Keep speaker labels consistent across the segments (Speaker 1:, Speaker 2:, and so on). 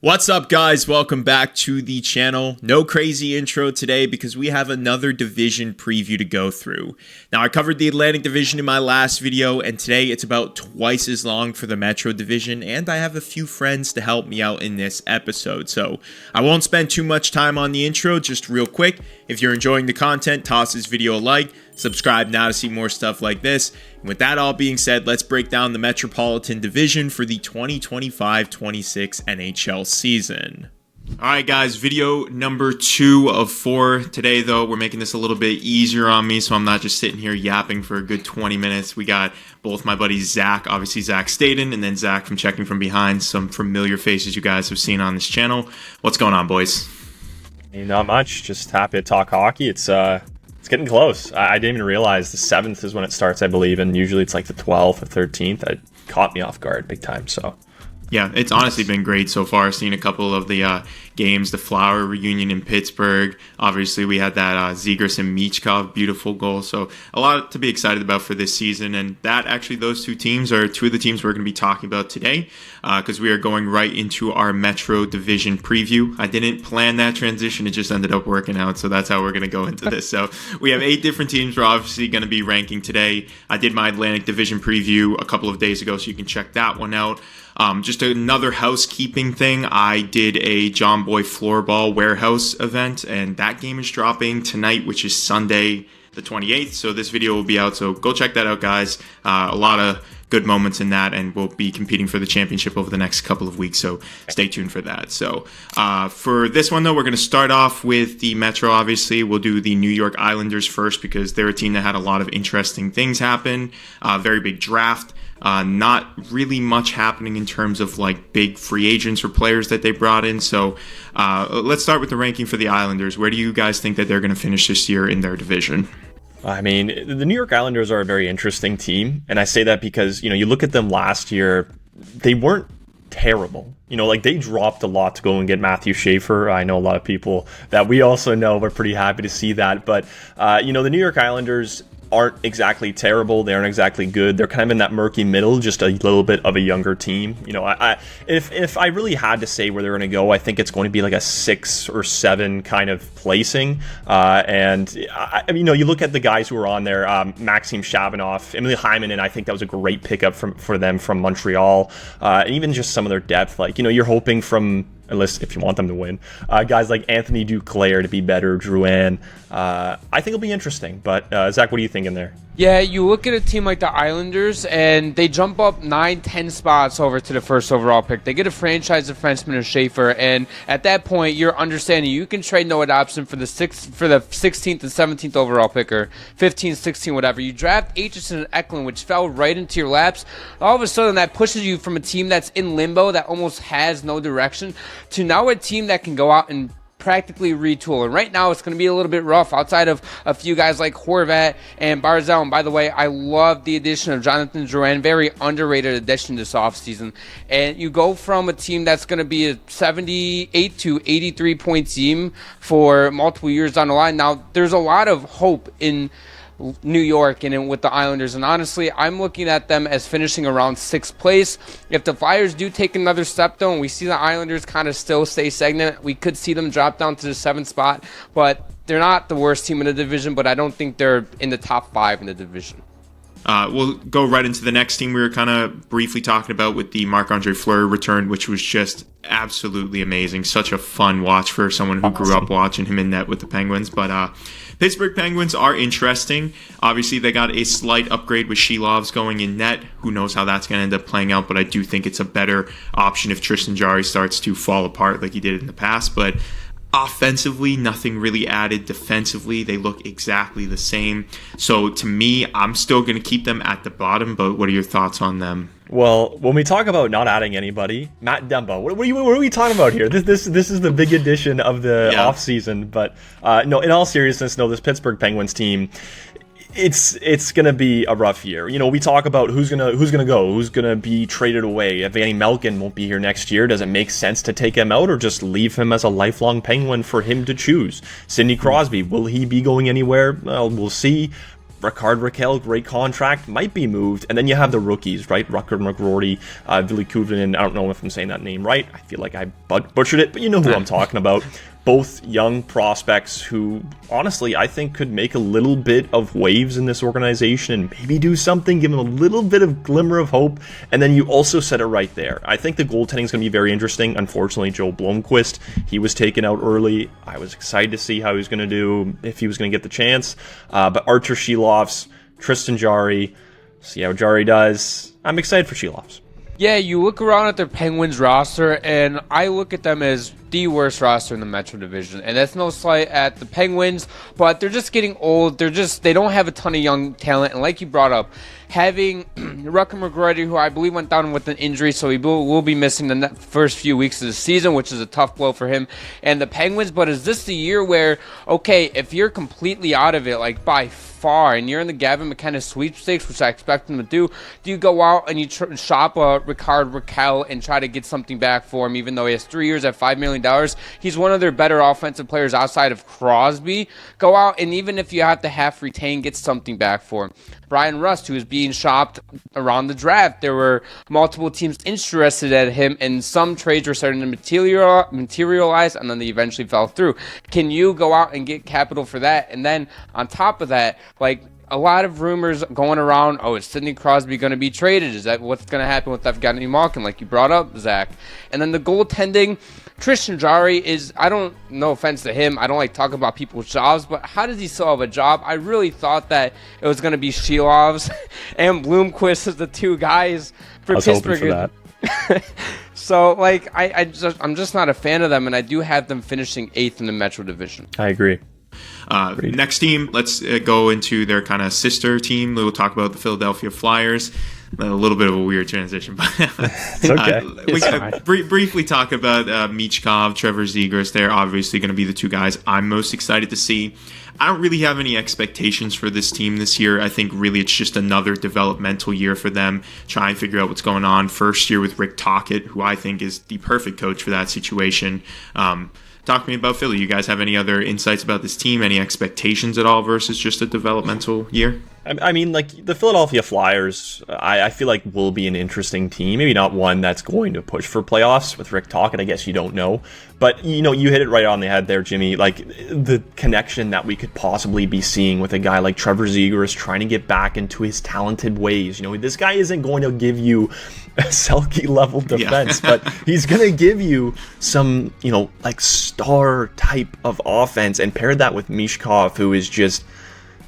Speaker 1: What's up, guys? Welcome back to the channel. No crazy intro today because we have another division preview to go through. Now, I covered the Atlantic Division in my last video, and today it's about twice as long for the Metro Division, and I have a few friends to help me out in this episode. So I won't spend too much time on the intro, just real quick. If you're enjoying the content, toss this video a like. Subscribe now to see more stuff like this. And with that all being said, let's break down the Metropolitan Division for the 2025-26 NHL season. Alright guys, video number 2 of 4. Today though, we're making this a little bit easier on me, so I'm not just sitting here yapping for a good 20 minutes. We got both my buddies Zach, obviously Zach Staden, and then Zach from Checking From Behind, some familiar faces you guys have seen on this channel. What's going on, boys?
Speaker 2: Not much, just happy to talk hockey. It's getting close. I didn't even realize the 7th is when it starts, I believe, and usually it's like the 12th or 13th. It caught me off guard big time, so.
Speaker 1: Yeah, it's honestly been great so far. Seen a couple of the games, the Flower reunion in Pittsburgh. Obviously, we had that Zegras and Michkov beautiful goal. So a lot to be excited about for this season. And that actually, those two teams are two of the teams we're going to be talking about today because we are going right into our Metro Division preview. I didn't plan that transition. It just ended up working out. So that's how we're going to go into this. So we have 8 different teams we're obviously going to be ranking today. I did my Atlantic Division preview a couple of days ago, so you can check that one out. Just another housekeeping thing, I did a John Boy Floorball Warehouse event, and that game is dropping tonight, which is Sunday the 28th, so this video will be out, so go check that out, guys. A lot of good moments in that, and we'll be competing for the championship over the next couple of weeks, so stay tuned for that. So for this one, though, we're going to start off with the Metro, obviously. We'll do the New York Islanders first because they're a team that had a lot of interesting things happen, very big draft. Not really much happening in terms of like big free agents or players that they brought in. So let's start with the ranking for the Islanders. Where do you guys think that they're going to finish this year in their division?
Speaker 2: I mean, the New York Islanders are a very interesting team. And I say that because, you look at them last year, they weren't terrible. Like they dropped a lot to go and get Matthew Schaefer. I know a lot of people that we also know were pretty happy to see that. But, the New York Islanders aren't exactly terrible. They aren't exactly good. They're kind of in that murky middle, just a little bit of a younger team. If I really had to say where they're going to go, I think it's going to be like a 6 or 7 kind of placing. You look at the guys who are on there, Maxim Shabanov, Emily Hyman, and I think that was a great pickup for them from Montreal. And even just some of their depth, you're hoping from, unless if you want them to win, guys like Anthony Duclair to be better, Drouin. I think it'll be interesting. But Zach, what are you thinking there?
Speaker 3: Yeah, you look at a team like the Islanders, and they jump up 9-10 spots over to the first overall pick. They get a franchise defenseman in Schaefer, and at that point, you're understanding you can trade Noah Dobson for the 16th and 17th overall picker, 15, 16, whatever. You draft Aitchison and Eklund, which fell right into your laps. All of a sudden, that pushes you from a team that's in limbo, that almost has no direction, to now a team that can go out and practically retool. And right now it's going to be a little bit rough outside of a few guys like Horvat and Barzal. And by the way, I love the addition of Jonathan Drouin, very underrated addition this offseason. And you go from a team that's going to be a 78 to 83 point team for multiple years down the line. Now there's a lot of hope in New York and with the Islanders, and honestly I'm looking at them as finishing around 6th place. If the Flyers do take another step though, and we see the Islanders kind of still stay stagnant, we could see them drop down to the 7th spot. But they're not the worst team in the division, but I don't think they're in the top 5 in the division.
Speaker 1: We'll go right into the next team we were kind of briefly talking about with the Marc-Andre Fleury return, which was just absolutely amazing. Such a fun watch for someone who grew up watching him in net with the Penguins. But Pittsburgh Penguins are interesting. Obviously, they got a slight upgrade with Shilovs going in net. Who knows how that's going to end up playing out, but I do think it's a better option if Tristan Jarry starts to fall apart like he did in the past. But offensively, nothing really added. Defensively, they look exactly the same. So to me, I'm still going to keep them at the bottom, but what are your thoughts on them?
Speaker 2: Well, when we talk about not adding anybody, Matt Demba, what are we talking about here? This is the big addition of the offseason. But no, in all seriousness, no, this Pittsburgh Penguins team, it's gonna be a rough year. We talk about who's gonna go, who's gonna be traded away. If Evgeny Malkin won't be here next year, does it make sense to take him out or just leave him as a lifelong Penguin for him to choose? Sidney Crosby, will he be going anywhere? Well, we'll see. Ricard Raquel, great contract, might be moved. And then you have the rookies, right? Rucker McGrory, Ville Kuvanen. I don't know if I'm saying that name right. I feel like I butchered it, but you know who I'm talking about. Both young prospects who, honestly, I think could make a little bit of waves in this organization and maybe do something, give them a little bit of glimmer of hope. And then you also said it right there. I think the goaltending is going to be very interesting. Unfortunately, Joe Blomqvist, he was taken out early. I was excited to see how he was going to do, if he was going to get the chance. But Archer Shilovs, Tristan Jarry, see how Jarry does. I'm excited for Shilovs.
Speaker 3: Yeah, you look around at their Penguins roster, and I look at them as the worst roster in the Metro Division. And that's no slight at the Penguins, but they're just getting old. They don't have a ton of young talent. And like you brought up, having Rucker McGrory, who I believe went down with an injury, so he will be missing the first few weeks of the season, which is a tough blow for him and the Penguins. But is this the year where, okay, if you're completely out of it, like by far, and you're in the Gavin McKenna sweepstakes, which I expect them to do you go out and you shop Ricard Raquel and try to get something back for him, even though he has 3 years at $5 million? He's one of their better offensive players outside of Crosby. Go out and even if you have to half retain, get something back for him. Brian Rust, who is being shopped around the draft. There were multiple teams interested at him, and some trades were starting to materialize, and then they eventually fell through. Can you go out and get capital for that? And then on top of that, like a lot of rumors going around, oh, is Sidney Crosby going to be traded? Is that what's going to happen with Evgeny Malkin, like you brought up, Zach? And then the goaltending, Tristan Jarry is, no offense to him, I don't like talking about people's jobs, but how does he still have a job? I really thought that it was going to be Shilovs and Blomqvist as the two guys for Pittsburgh.
Speaker 2: I was hoping for that.
Speaker 3: So, like, I'm just not a fan of them, and I do have them finishing 8th in the Metro Division.
Speaker 2: I agree.
Speaker 1: Next team, let's go into their kind of sister team. We'll talk about the Philadelphia Flyers. A little bit of a weird transition, but
Speaker 2: it's okay.
Speaker 1: We can briefly talk about Michkov, Trevor Zegras. They're obviously going to be the two guys I'm most excited to see. I don't really have any expectations for this team this year. I think really it's just another developmental year for them, try and figure out what's going on. First year with Rick Tocchet, who I think is the perfect coach for that situation. Talk to me about Philly. You guys have any other insights about this team? Any expectations at all versus just a developmental year?
Speaker 2: I mean, like, the Philadelphia Flyers, I feel like will be an interesting team. Maybe not one that's going to push for playoffs with Rick Tocchet. I guess you don't know. But, you know, you hit it right on the head there, Jimmy. Like, the connection that we could possibly be seeing with a guy like Trevor Zegras trying to get back into his talented ways. You know, this guy isn't going to give you a Selke-level defense, but he's going to give you some, you know, like, star type of offense. And pair that with Michkov, who is just...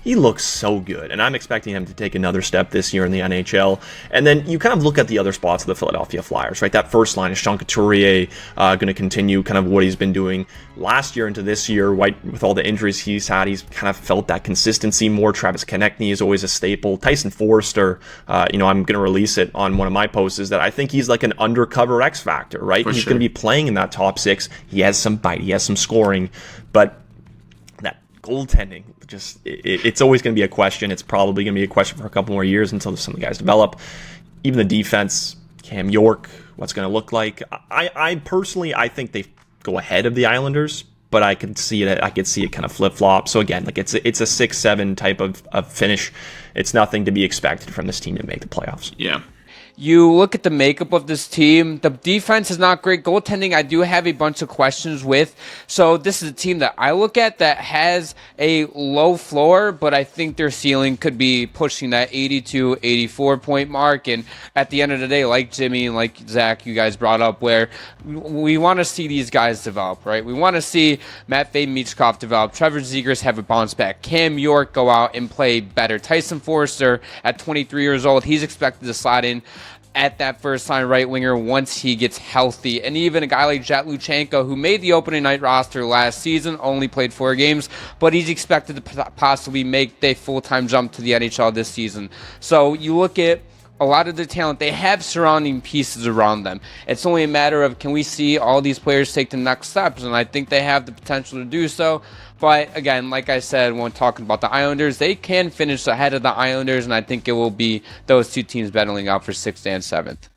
Speaker 2: he looks so good, and I'm expecting him to take another step this year in the NHL. And then you kind of look at the other spots of the Philadelphia Flyers, right? That first line is Sean Couturier, going to continue kind of what he's been doing last year into this year. With all the injuries he's had, he's kind of felt that consistency more. Travis Konechny is always a staple. Tyson Forster, I'm going to release it on one of my posts, is that I think he's like an undercover X factor, right? He's going to be playing in that top six. He has some bite, he has some scoring, but goaltending, just it's always going to be a question. It's probably going to be a question for a couple more years until some of the guys develop. Even the defense, Cam York, what's going to look like. I personally, I think they go ahead of the Islanders, but I could see it. I could see it kind of flip flop. So again, like it's a 6-7 type of finish. It's nothing to be expected from this team to make the playoffs.
Speaker 1: Yeah.
Speaker 3: You look at the makeup of this team. The defense is not great. Goaltending, I do have a bunch of questions with. So this is a team that I look at that has a low floor, but I think their ceiling could be pushing that 82, 84 point mark. And at the end of the day, like Jimmy and like Zach, you guys brought up, where we want to see these guys develop, right? We want to see Matvei Michkov develop, Trevor Zegras have a bounce back, Cam York go out and play better. Tyson Forster at 23 years old, he's expected to slide in at that first-line right winger once he gets healthy. And even a guy like Jet Luchenko, who made the opening night roster last season, only played 4 games, but he's expected to possibly make the full-time jump to the NHL this season. So you look at a lot of the talent, they have surrounding pieces around them. It's only a matter of, can we see all these players take the next steps? And I think they have the potential to do so. But again, like I said, when talking about the Islanders, they can finish ahead of the Islanders, and I think it will be those two teams battling out for 6th and 7th.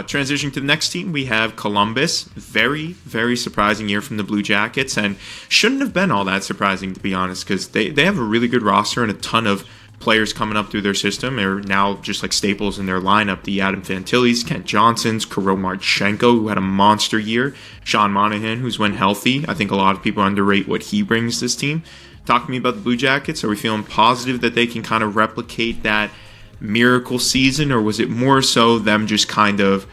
Speaker 1: Transitioning to the next team, we have Columbus. Very, very surprising year from the Blue Jackets, and shouldn't have been all that surprising, to be honest, because they have a really good roster and a ton of players coming up through their system are now just like staples in their lineup. The Adam Fantillis, Kent Johnsons, Connormcdavid, who had a monster year, Sean Monahan, who's when healthy. I think a lot of people underrate what he brings to this team. Talk to me about the Blue Jackets. Are we feeling positive that they can kind of replicate that miracle season, or was it more so them just kind of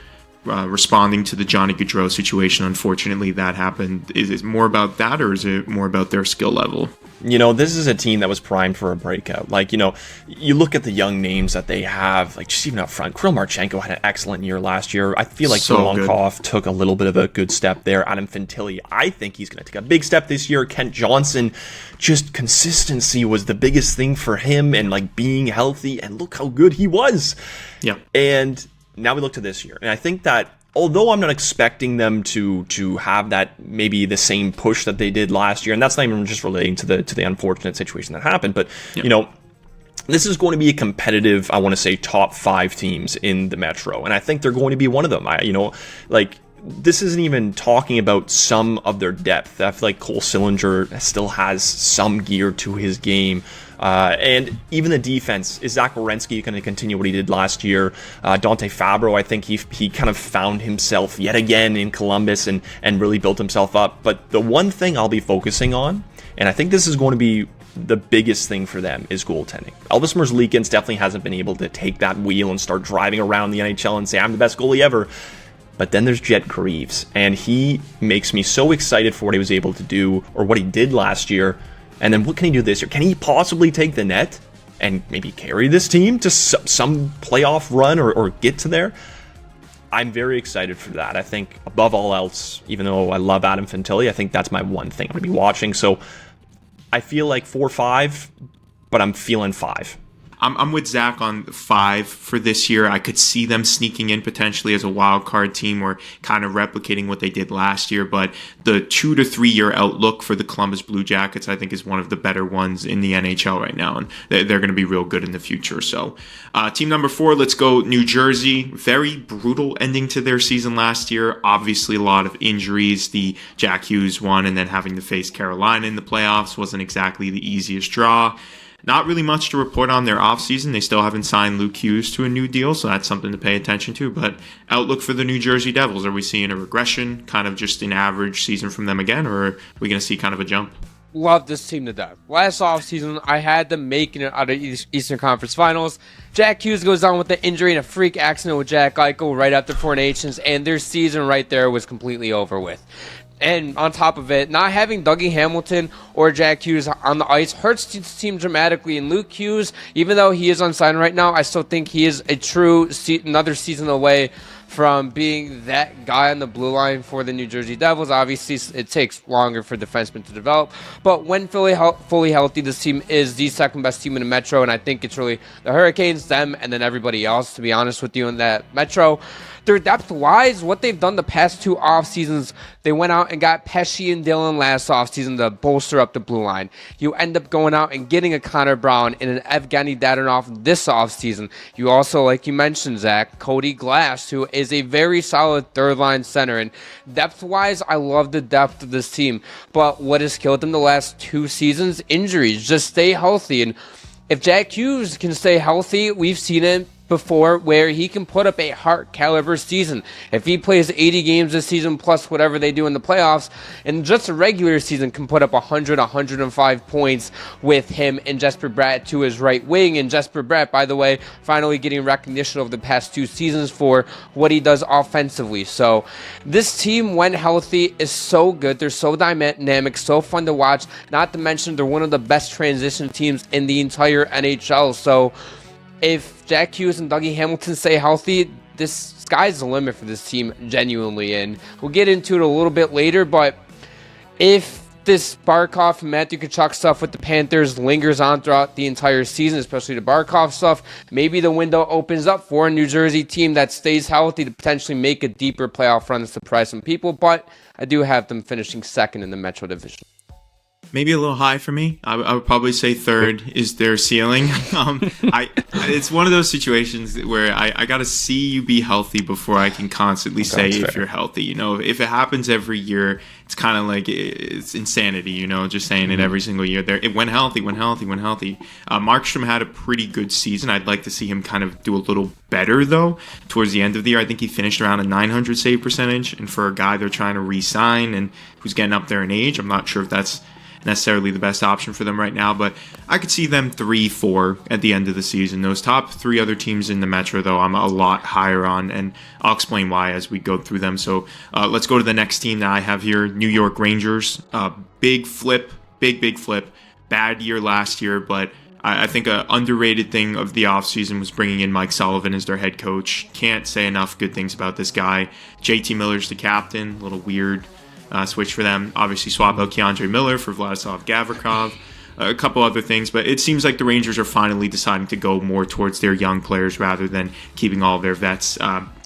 Speaker 1: responding to the Johnny Gaudreau situation? Unfortunately, that happened. Is it more about that, or is it more about their skill level?
Speaker 2: This is a team that was primed for a breakout. You look at the young names that they have, just even up front. Connormcdavid had an excellent year last year. I feel like Volkov took a little bit of a good step there. Adam Fantilli, I think he's going to take a big step this year. Kent Johnson, just consistency was the biggest thing for him, and being healthy, and look how good he was.
Speaker 1: Yeah.
Speaker 2: And now we look to this year, and I think that although I'm not expecting them to have that maybe the same push that they did last year, and that's not even just relating to the unfortunate situation that happened, but this is going to be a competitive, I want to say, top 5 teams in the Metro, and I think they're going to be one of them. This isn't even talking about some of their depth. I feel like Cole Sillinger still has some gear to his game. And even the defense, is Zach Werenski going to continue what he did last year? Dante Fabro, I think he kind of found himself yet again in Columbus and really built himself up. But the one thing I'll be focusing on, and I think this is going to be the biggest thing for them, is goaltending. Elvis Merzlikins definitely hasn't been able to take that wheel and start driving around the NHL and say, I'm the best goalie ever. But then there's Jet Greaves, and he makes me so excited for what he was able to do, or what he did last year. And then what can he do this year? Can he possibly take the net and maybe carry this team to some playoff run or get to there? I'm very excited for that. I think above all else, even though I love Adam Fantilli, I think that's my one thing I'm going to be watching. So I feel like 4-5, but I'm feeling 5.
Speaker 1: I'm with Zach on 5 for this year. I could see them sneaking in potentially as a wild card team or kind of replicating what they did last year. But the 2 to 3 year outlook for the Columbus Blue Jackets, I think, is one of the better ones in the NHL right now. And they're going to be real good in the future. So team number 4, let's go New Jersey. Very brutal ending to their season last year. Obviously, a lot of injuries. The Jack Hughes one, and then having to face Carolina in the playoffs wasn't exactly the easiest draw. Not really much to report on their offseason. They still haven't signed Luke Hughes to a new deal, so that's something to pay attention to. But outlook for the New Jersey Devils, are we seeing a regression, kind of just an average season from them again, or are we going to see kind of a jump?
Speaker 3: Love this team to death. Last offseason, I had them making it out of Eastern Conference Finals. Jack Hughes goes down with the injury and a freak accident with Jack Eichel right after Four Nations, and their season right there was completely over with. And on top of it, not having Dougie Hamilton or Jack Hughes on the ice hurts the team dramatically. And Luke Hughes, even though he is unsigned right now, I still think he is a true another season away from being that guy on the blue line for the New Jersey Devils. Obviously, it takes longer for defensemen to develop. But when fully healthy, this team is the second best team in the Metro. And I think it's really the Hurricanes, them, and then everybody else, to be honest with you, in that Metro. Their depth-wise, what they've done the past 2 off-seasons, they went out and got Pesci and Dillon last off-season to bolster up the blue line. You end up going out and getting a Connor Brown and an Evgeny Dadonov this off-season. You also, like you mentioned, Zach, Cody Glass, who is a very solid third-line center. And depth-wise, I love the depth of this team. But what has killed them the last 2 seasons? Injuries. Just stay healthy. And if Jack Hughes can stay healthy, we've seen it before where he can put up a Hart caliber season. If he plays 80 games this season plus whatever they do in the playoffs, and just a regular season can put up 100, 105 points with him and Jesper Bratt to his right wing. And Jesper Bratt, by the way, finally getting recognition over the past 2 seasons for what he does offensively. So this team, when healthy, is so good. They're so dynamic, so fun to watch. Not to mention they're one of the best transition teams in the entire NHL. So if Jack Hughes and Dougie Hamilton stay healthy, this sky's the limit for this team, genuinely. And we'll get into it a little bit later, but if this Barkov and Matthew Tkachuk stuff with the Panthers lingers on throughout the entire season, especially the Barkov stuff, maybe the window opens up for a New Jersey team that stays healthy to potentially make a deeper playoff run and surprise some people. But I do have them finishing second in the Metro Division.
Speaker 1: Maybe a little high for me. I would probably say third is their ceiling. It's one of those situations where I got to see you be healthy before I can constantly say if you're healthy. You know, if it happens every year, it's kind of like it's insanity. You know, just saying it every single year. It went healthy. Markstrom had a pretty good season. I'd like to see him kind of do a little better though towards the end of the year. I think he finished around a .900 save percentage, and for a guy they're trying to re-sign and who's getting up there in age, I'm not sure if that's necessarily the best option for them right now, but I could see them 3-4 at the end of the season. Those top three other teams in the Metro, though, I'm a lot higher on, and I'll explain why as we go through them. So let's go to the next team that I have here, New York Rangers. Big flip. Bad year last year, but I think an underrated thing of the offseason was bringing in Mike Sullivan as their head coach. Can't say enough good things about this guy. JT Miller's the captain. A little weird switch for them. Obviously swap out Keandre Miller for Vladislav Gavrikov, a couple other things, but it seems like the Rangers are finally deciding to go more towards their young players rather than keeping all of their vets.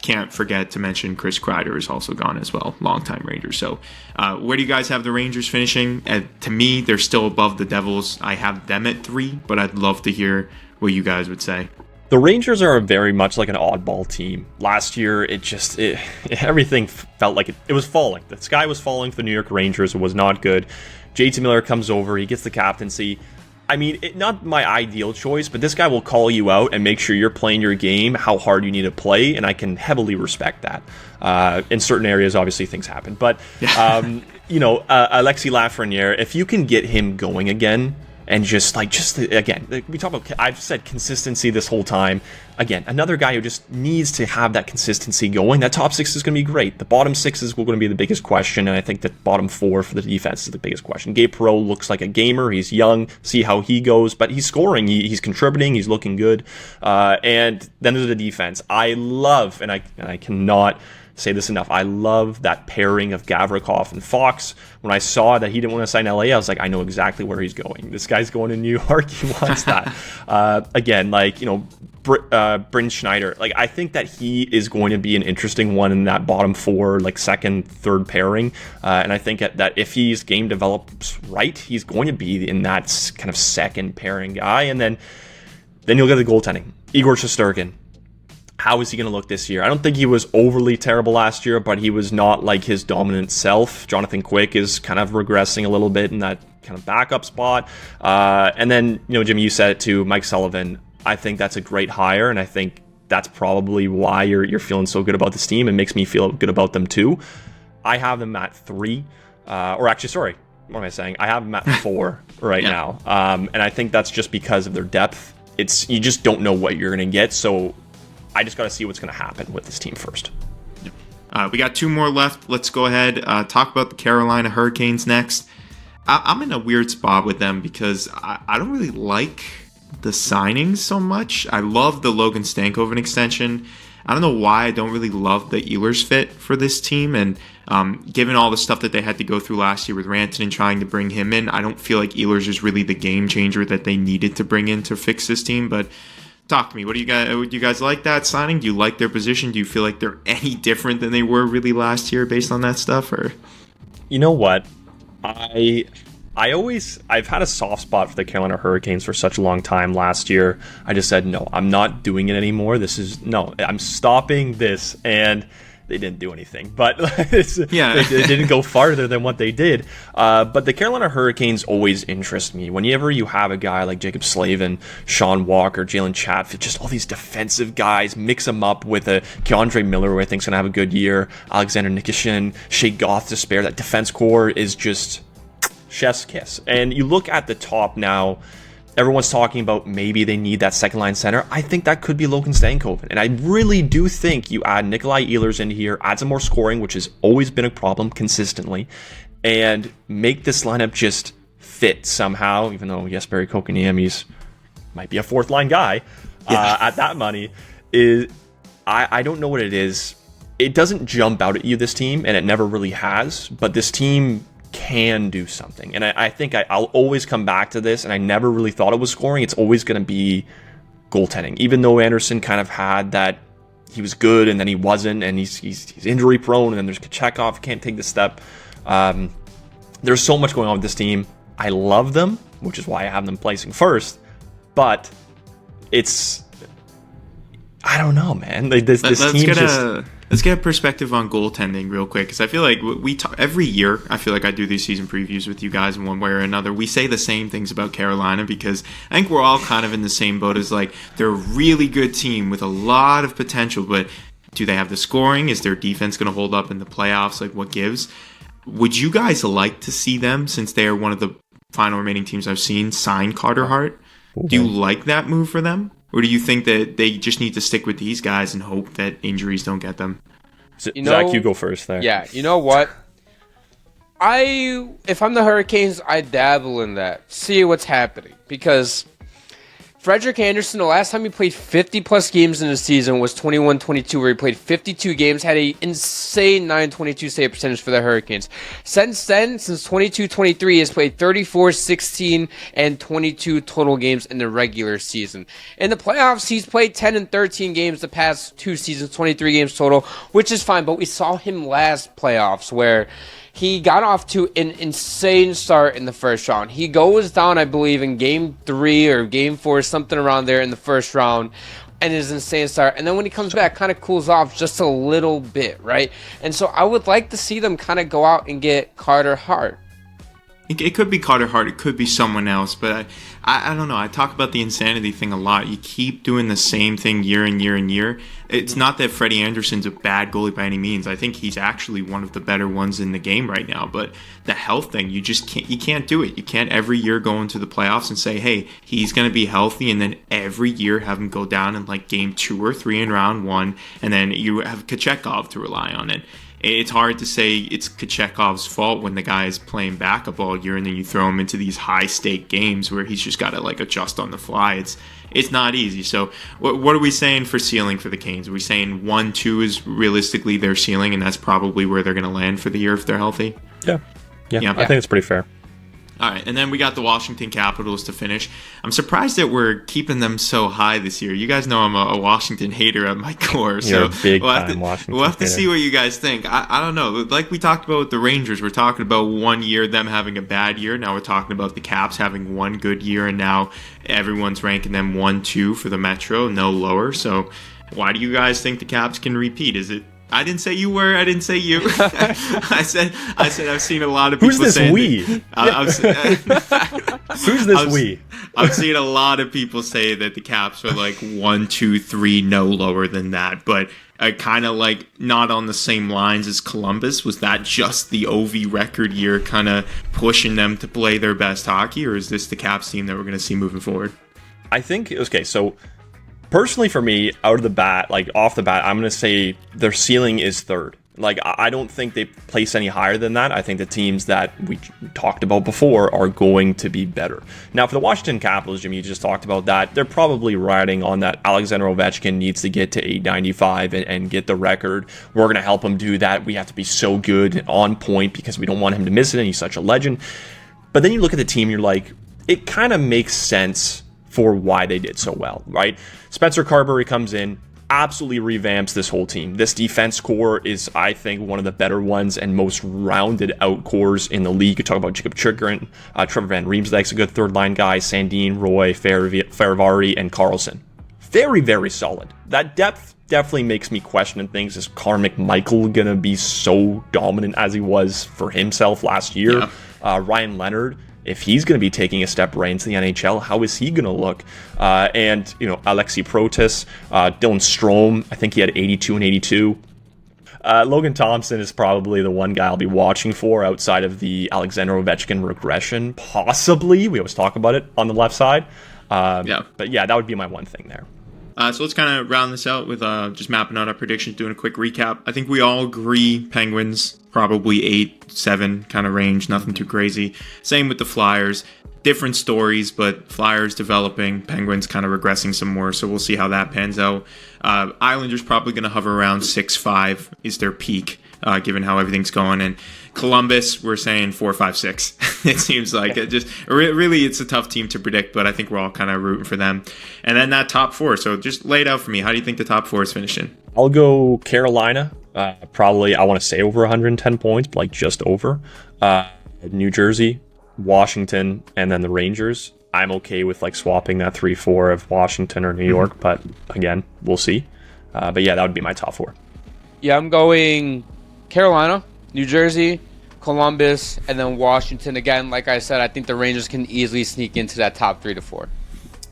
Speaker 1: Can't forget to mention Chris Kreider is also gone as well, longtime Ranger. So where do you guys have the Rangers finishing? To me, they're still above the Devils. I have them at 3, but I'd love to hear what you guys would say.
Speaker 2: The Rangers are very much like an oddball team. Last year, everything felt like it was falling. The sky was falling for the New York Rangers. It was not good. JT Miller comes over. He gets the captaincy. I mean, not my ideal choice, but this guy will call you out and make sure you're playing your game, how hard you need to play, and I can heavily respect that. In certain areas, obviously, things happen. But, Alexis Lafreniere, if you can get him going again, and we talk about, I've said consistency this whole time. Again, another guy who just needs to have that consistency going. That top 6 is going to be great. The bottom 6 is going to be the biggest question, and I think the bottom 4 for the defense is the biggest question. Gabe Perreault looks like a gamer. He's young. See how he goes, but he's scoring. He's contributing. He's looking good. And then there's the defense. I love, and I cannot say this enough, I love that pairing of Gavrikov and Fox. When I saw that he didn't want to sign LA, I was like, I know exactly where he's going. This guy's going to New York. He wants that. Bryn Schneider. I think that he is going to be an interesting one in that bottom 4, second, third pairing. And I think that if his game develops right, he's going to be in that kind of second pairing guy. And then you'll get the goaltending. Igor Shesterkin. How is he going to look this year? I don't think he was overly terrible last year, but he was not like his dominant self. Jonathan Quick is kind of regressing a little bit in that kind of backup spot. And then, Jimmy, you said it too, Mike Sullivan. I think that's a great hire, and I think that's probably why you're feeling so good about this team and makes me feel good about them too. I have them at 3. What am I saying? I have them at 4 right now. And I think that's just because of their depth. You just don't know what you're going to get, so I just got to see what's going to happen with this team first.
Speaker 1: We got 2 more left. Let's go ahead. Talk about the Carolina Hurricanes next. I'm in a weird spot with them because I don't really like the signings so much. I love the Logan Stankoven extension. I don't know why I don't really love the Ehlers fit for this team. And given all the stuff that they had to go through last year with Rantanen trying to bring him in, I don't feel like Ehlers is really the game changer that they needed to bring in to fix this team. But talk to me. Do you guys like that signing? Do you like their position? Do you feel like they're any different than they were really last year based on that stuff? Or
Speaker 2: you know what? I've had a soft spot for the Carolina Hurricanes for such a long time. Last year, I just said, no, I'm not doing it anymore. I'm stopping this. And they didn't do anything, but it didn't go farther than what they did. But the Carolina Hurricanes always interest me. Whenever you have a guy like Jacob Slavin, Sean Walker, Jalen Chatfield, just all these defensive guys, mix them up with a Keandre Miller, who I think is going to have a good year, Alexander Nikishin, Shea Goth to spare. That defense core is just chef's kiss. And you look at the top now, everyone's talking about maybe they need that second line center. I think that could be Logan Stankoven. And I really do think you add Nikolai Ehlers into here, add some more scoring, which has always been a problem consistently, and make this lineup just fit somehow, even though Jesperi Kotkaniemi might be a fourth line guy at that money. I don't know what it is. It doesn't jump out at you, this team, and it never really has, but this team can do something. And I think I'll always come back to this, and I never really thought it was scoring. It's always going to be goaltending. Even though Anderson kind of had that, he was good and then he wasn't, and he's injury prone, and then there's Kochetkov, can't take the step. There's so much going on with this team. I love them, which is why I have them placing first. But it's, I don't know, man. This team just...
Speaker 1: Let's get a perspective on goaltending real quick, because I feel like we talk every year. I feel like I do these season previews with you guys in one way or another. We say the same things about Carolina because I think we're all kind of in the same boat as like they're a really good team with a lot of potential, but do they have the scoring? Is their defense going to hold up in the playoffs? Like, what gives? Would you guys like to see them, since they are one of the final remaining teams I've seen, sign Carter Hart? Okay. Do you like that move for them? Or do you think that they just need to stick with these guys and hope that injuries don't get them?
Speaker 2: Zach, you go first there.
Speaker 3: Yeah, you know what? If I'm the Hurricanes, I dabble in that. See what's happening. Because Frederik Andersen, the last time he played 50-plus games in a season was 21-22, where he played 52 games, had an insane 922 save percentage for the Hurricanes. Since then, since 22-23, he has played 34, 16, and 22 total games in the regular season. In the playoffs, he's played 10 and 13 games the past 2 seasons, 23 games total, which is fine, but we saw him last playoffs where he got off to an insane start in the first round. He goes down, I believe, in Game 3 or Game 4, something around there in the first round, and is an insane start. And then when he comes back, kind of cools off just a little bit, right? And so I would like to see them kind of go out and get Carter Hart.
Speaker 1: It could be Carter Hart. It could be someone else. But I don't know. I talk about the insanity thing a lot. You keep doing the same thing year and year and year. It's not that Freddie Andersen's a bad goalie by any means. I think he's actually one of the better ones in the game right now. But the health thing, you can't do it. You can't every year go into the playoffs and say, hey, he's going to be healthy, and then every year have him go down in like game 2 or 3 in round 1, and then you have Kochetkov to rely on it. It's hard to say it's Kochekhov's fault when the guy is playing backup all year, and then you throw him into these high-stake games where he's just got to like adjust on the fly. It's not easy. So what are we saying for ceiling for the Canes? Are we saying 1-2 is realistically their ceiling, and that's probably where they're going to land for the year if they're healthy?
Speaker 2: Yeah. I think it's pretty fair.
Speaker 1: All right, and then we got the Washington Capitals to finish. I'm surprised that we're keeping them so high this year. You guys know I'm a Washington hater at my core.
Speaker 2: You're a big-time Washington
Speaker 1: We'll have to
Speaker 2: hater.
Speaker 1: see what you guys think. I don't know. Like we talked about with the Rangers, we're talking about 1 year, them having a bad year. Now we're talking about the Caps having one good year, and now everyone's ranking them 1-2 for the Metro, no lower. So why do you guys think the Caps can repeat? Is it... I didn't say you were. I didn't say you. I said I've seen a lot of people.
Speaker 2: Who's this
Speaker 1: saying
Speaker 2: we? Who's this we?
Speaker 1: I've seen a lot of people say that the Caps are like 1, 2, 3, no lower than that, but kind of like not on the same lines as Columbus. Was that just the OV record year kind of pushing them to play their best hockey, or is this the Caps team that we're going to see moving forward?
Speaker 2: I think, okay, so personally for me, off the bat, I'm going to say their ceiling is third. Like, I don't think they place any higher than that. I think the teams that we talked about before are going to be better. Now, for the Washington Capitals, Jimmy, you just talked about that. They're probably riding on that Alexander Ovechkin needs to get to 895 and get the record. We're going to help him do that. We have to be so good and on point because we don't want him to miss it, and he's such a legend. But then you look at the team, you're like, it kind of makes sense for why they did so well, right? Spencer Carberry comes in, absolutely revamps this whole team. This defense core is, I think, one of the better ones and most rounded out cores in the league. You talk about Jacob Chikrin, Trevor Van Riemsdyk's a good third-line guy, Sandin, Roy, Faravari, and Carlson. Very, very solid. That depth definitely makes me question things. Is Connor McMichael going to be so dominant as he was for himself last year? Yeah. Ryan Leonard, if he's going to be taking a step right into the NHL, how is he going to look? And, Alexi Protas, Dylan Strome, I think he had 82 and 82. Logan Thompson is probably the one guy I'll be watching for outside of the Alexander Ovechkin regression. Possibly. We always talk about it on the left side. But yeah, that would be my one thing there.
Speaker 1: So let's kind of round this out with just mapping out our predictions, doing a quick recap. I think we all agree Penguins, probably 8-7 kind of range, nothing too crazy. Same with the Flyers. Different stories, but Flyers developing, Penguins kind of regressing some more, so we'll see how that pans out. Islanders probably going to hover around 6-5 is their peak, given how everything's going. And Columbus, we're saying 4-5-6. It seems like it just really it's a tough team to predict, but I think we're all kind of rooting for them. And then that top four. So just lay it out for me. How do you think the top four is finishing?
Speaker 2: I'll go Carolina. Probably I want to say over 110 points, but like just over. New Jersey, Washington, and then the Rangers. I'm okay with like swapping that 3-4 of Washington or New York, but again, we'll see. But yeah, that would be my top 4.
Speaker 3: Yeah, I'm going Carolina, New Jersey, Columbus, and then Washington. Again, like I said, I think the Rangers can easily sneak into that top 3 to 4.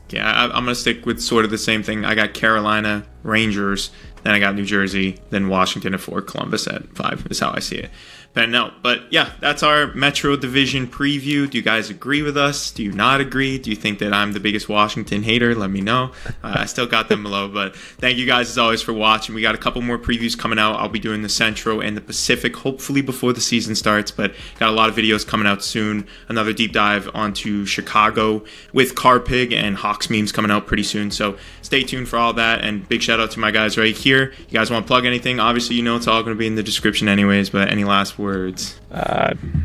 Speaker 1: Yeah, I'm going to stick with sort of the same thing. I got Carolina, Rangers, then I got New Jersey, then Washington at 4, Columbus at 5 is how I see it. But yeah, that's our Metro Division preview. Do you guys agree with us? Do you not agree? Do you think that I'm the biggest Washington hater? Let me know. I still got them below. But thank you guys as always for watching. We got a couple more previews coming out. I'll be doing the Central and the Pacific hopefully before the season starts. But got a lot of videos coming out soon. Another deep dive onto Chicago with Carpig and Hawks memes coming out pretty soon. So stay tuned for all that. And big shout out to my guys right here. You guys want to plug anything? Obviously, you know it's all going to be in the description anyways. But any last words?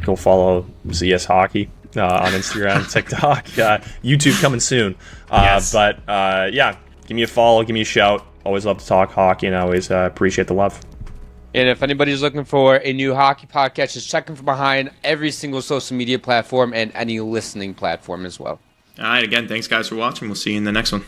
Speaker 2: Go follow ZS Hockey on Instagram, TikTok, YouTube coming soon.
Speaker 1: Yes.
Speaker 2: But yeah, give me a follow, give me a shout. Always love to talk hockey, and I always appreciate the love.
Speaker 3: And if anybody's looking for a new hockey podcast, just check them from behind every single social media platform and any listening platform as well.
Speaker 1: All right, again, thanks guys for watching. We'll see you in the next one.